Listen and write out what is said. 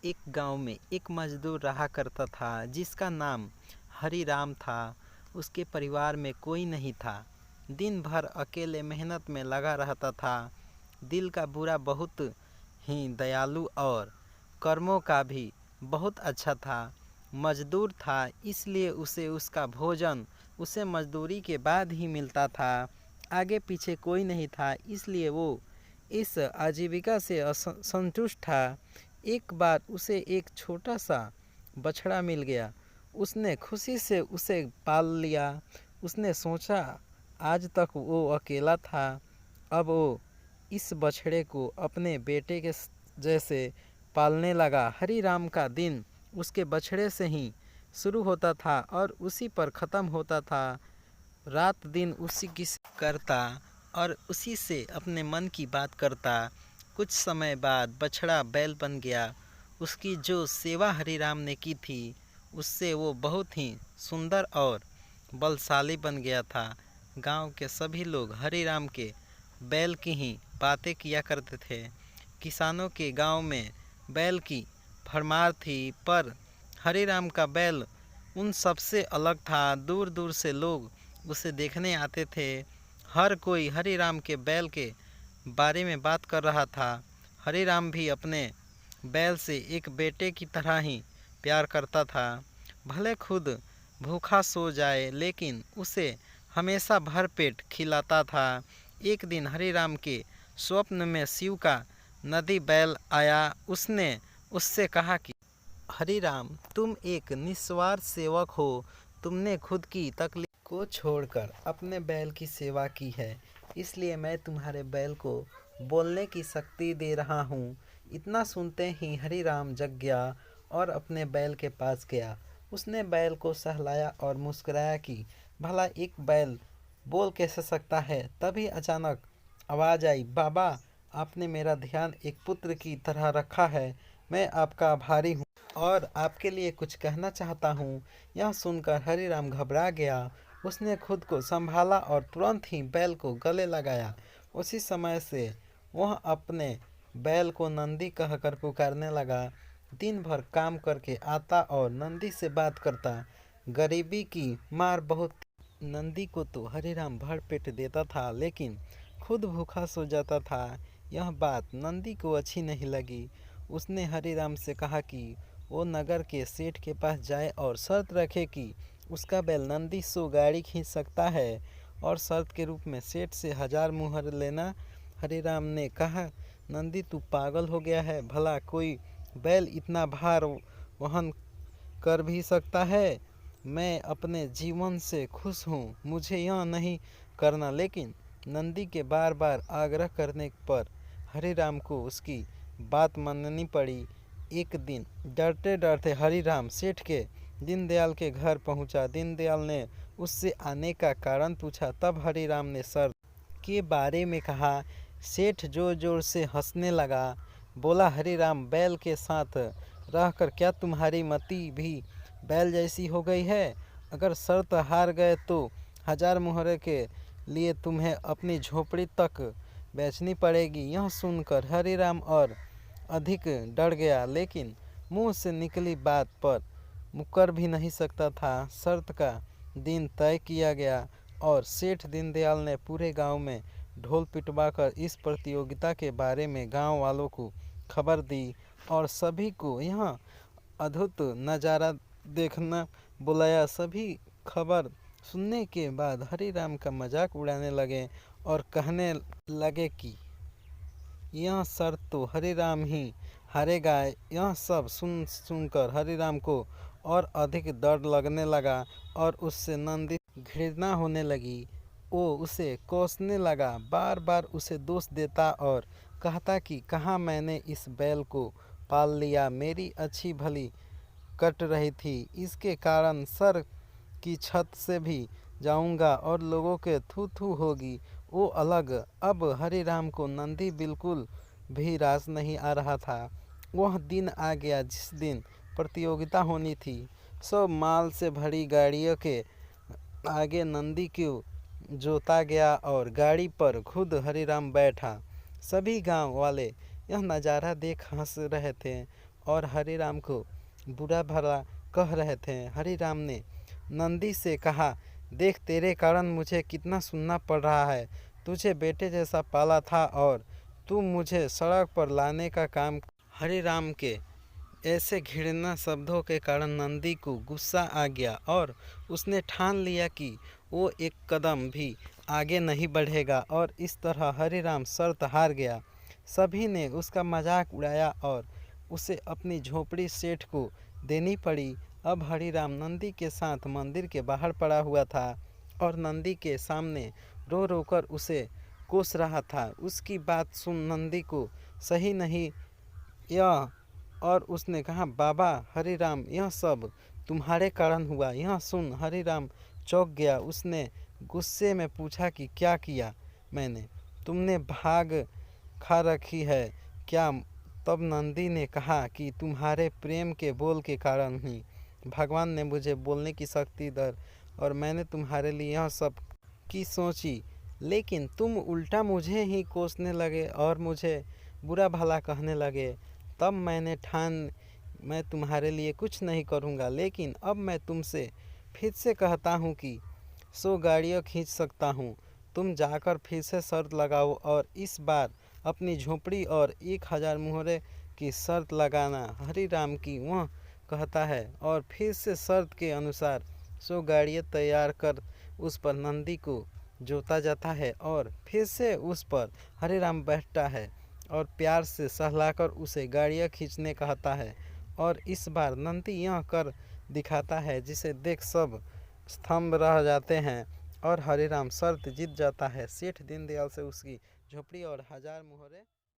एक गांव में एक मजदूर रहा करता था जिसका नाम हरी राम था। उसके परिवार में कोई नहीं था। दिन भर अकेले मेहनत में लगा रहता था। दिल का बुरा बहुत ही दयालु और कर्मों का भी बहुत अच्छा था। मजदूर था इसलिए उसे उसका भोजन उसे मजदूरी के बाद ही मिलता था। आगे पीछे कोई नहीं था इसलिए वो इस आजीविका से असंतुष्ट था। एक बार उसे एक छोटा सा बछड़ा मिल गया। उसने खुशी से उसे पाल लिया। उसने सोचा आज तक वो अकेला था, अब वो इस बछड़े को अपने बेटे के जैसे पालने लगा। हरी राम का दिन उसके बछड़े से ही शुरू होता था और उसी पर ख़त्म होता था। रात दिन उसी की करता और उसी से अपने मन की बात करता। कुछ समय बाद बछड़ा बैल बन गया। उसकी जो सेवा हरिराम ने की थी उससे वो बहुत ही सुंदर और बलशाली बन गया था। गांव के सभी लोग हरिराम के बैल की ही बातें किया करते थे। किसानों के गांव में बैल की भरमार थी, पर हरिराम का बैल उन सबसे अलग था। दूर दूर से लोग उसे देखने आते थे। हर कोई हरिराम के बैल के बारे में बात कर रहा था। हरिराम भी अपने बैल से एक बेटे की तरह ही प्यार करता था। भले खुद भूखा सो जाए लेकिन उसे हमेशा भर पेट खिलाता था। एक दिन हरिराम के स्वप्न में शिव का नदी बैल आया। उसने उससे कहा कि हरिराम, तुम एक निस्वार्थ सेवक हो। तुमने खुद की तकलीफ को छोड़कर अपने बैल की सेवा की है, इसलिए मैं तुम्हारे बैल को बोलने की शक्ति दे रहा हूँ। इतना सुनते ही हरिराम जग गया और अपने बैल के पास गया। उसने बैल को सहलाया और मुस्कुराया कि भला एक बैल बोल कैसे सकता है। तभी अचानक आवाज़ आई, बाबा, आपने मेरा ध्यान एक पुत्र की तरह रखा है। मैं आपका आभारी हूँ और आपके लिए कुछ कहना चाहता हूँ। यह सुनकर हरिराम घबरा गया। उसने खुद को संभाला और तुरंत ही बैल को गले लगाया। उसी समय से वह अपने बैल को नंदी कहकर पुकारने लगा। दिन भर काम करके आता और नंदी से बात करता। गरीबी की मार बहुत नंदी को तो हरिराम भर पेट देता था लेकिन खुद भूखा सो जाता था। यह बात नंदी को अच्छी नहीं लगी। उसने हरिराम से कहा कि वो नगर के सेठ के पास जाए और शर्त रखे कि उसका बैल नंदी सो गाड़ी खींच सकता है और शर्त के रूप में सेठ से 1000 मुहर लेना। हरिराम ने कहा, नंदी तू पागल हो गया है। भला कोई बैल इतना भार वहन कर भी सकता है। मैं अपने जीवन से खुश हूँ, मुझे यह नहीं करना। लेकिन नंदी के बार बार आग्रह करने पर हरिराम को उसकी बात माननी पड़ी। एक दिन डरते डरते हरिराम सेठ के दीनदयाल के घर पहुंचा। दीनदयाल ने उससे आने का कारण पूछा। तब हरिराम ने शर्त के बारे में कहा। सेठ जोर जोर से हंसने लगा। बोला, हरिराम, बैल के साथ रहकर क्या तुम्हारी मति भी बैल जैसी हो गई है? अगर शर्त हार गए तो 1000 मुहरे के लिए तुम्हें अपनी झोपड़ी तक बेचनी पड़ेगी। यह सुनकर हरिराम और अधिक डर गया, लेकिन मुंह से निकली बात पर मुकर भी नहीं सकता था। शर्त का दिन तय किया गया और सेठ दीनदयाल ने पूरे गांव में ढोल पिटवाकर इस प्रतियोगिता के बारे में गांव वालों को खबर दी और सभी को यह अद्भुत नज़ारा देखना बुलाया। सभी खबर सुनने के बाद हरिराम का मजाक उड़ाने लगे और कहने लगे कि यह शर्त तो हरिराम ही हारेगा। यह सब सुनकर हरिराम को और अधिक डर लगने लगा और उससे नंदी घृणा होने लगी। वो उसे कोसने लगा, बार बार उसे दोष देता और कहता कि कहाँ मैंने इस बैल को पाल लिया। मेरी अच्छी भली कट रही थी, इसके कारण सर की छत से भी जाऊंगा और लोगों के थू थू होगी वो अलग। अब हरिराम को नंदी बिल्कुल भी रास नहीं आ रहा था। वह दिन आ गया जिस दिन प्रतियोगिता होनी थी। सब माल से भरी गाड़ियों के आगे नंदी को जोता गया और गाड़ी पर खुद हरिराम बैठा। सभी गांव वाले यह नज़ारा देख हंस रहे थे। और हरी राम को बुरा भला कह रहे थे। हरी राम ने नंदी से कहा, देख तेरे कारण मुझे कितना सुनना पड़ रहा है। तुझे बेटे जैसा पाला था और तू मुझे सड़क पर लाने का काम। हरी राम के ऐसे घृणा शब्दों के कारण नंदी को गुस्सा आ गया और उसने ठान लिया कि वो एक कदम भी आगे नहीं बढ़ेगा और इस तरह हरी राम शर्त हार गया। सभी ने उसका मजाक उड़ाया और उसे अपनी झोपड़ी सेठ को देनी पड़ी। अब हरी राम नंदी के साथ मंदिर के बाहर पड़ा हुआ था और नंदी के सामने रो रो कर उसे कोस रहा था। उसकी बात सुन नंदी को सही नहीं यह और उसने कहा, बाबा हरी राम, यह सब तुम्हारे कारण हुआ। यह सुन हरी राम चौंक गया। उसने गुस्से में पूछा कि क्या किया मैंने? तुमने भाग खा रखी है क्या? तब नंदी ने कहा कि तुम्हारे प्रेम के बोल के कारण ही भगवान ने मुझे बोलने की शक्ति दी और मैंने तुम्हारे लिए यह सब की सोची, लेकिन तुम उल्टा मुझे ही कोसने लगे और मुझे बुरा भला कहने लगे। तब मैंने ठान मैं तुम्हारे लिए कुछ नहीं करूँगा, लेकिन अब मैं तुमसे फिर से कहता हूँ कि 100 गाड़ियाँ खींच सकता हूँ। तुम जाकर फिर से शर्त लगाओ और इस बार अपनी झोपड़ी और 1000 मुहरे की शर्त लगाना। हरी राम की वह कहता है और फिर से शर्त के अनुसार 100 गाड़ियाँ तैयार कर उस पर नंदी को जोता जाता है और फिर से उस पर हरे राम बैठता है और प्यार से सहलाकर उसे गाड़ियाँ खींचने कहता है और इस बार नंदी यह कर दिखाता है जिसे देख सब स्तंभ रह जाते हैं और हरे राम शर्त जीत जाता है। सेठ दीनदयाल से उसकी झोपड़ी और 1000 मुहरे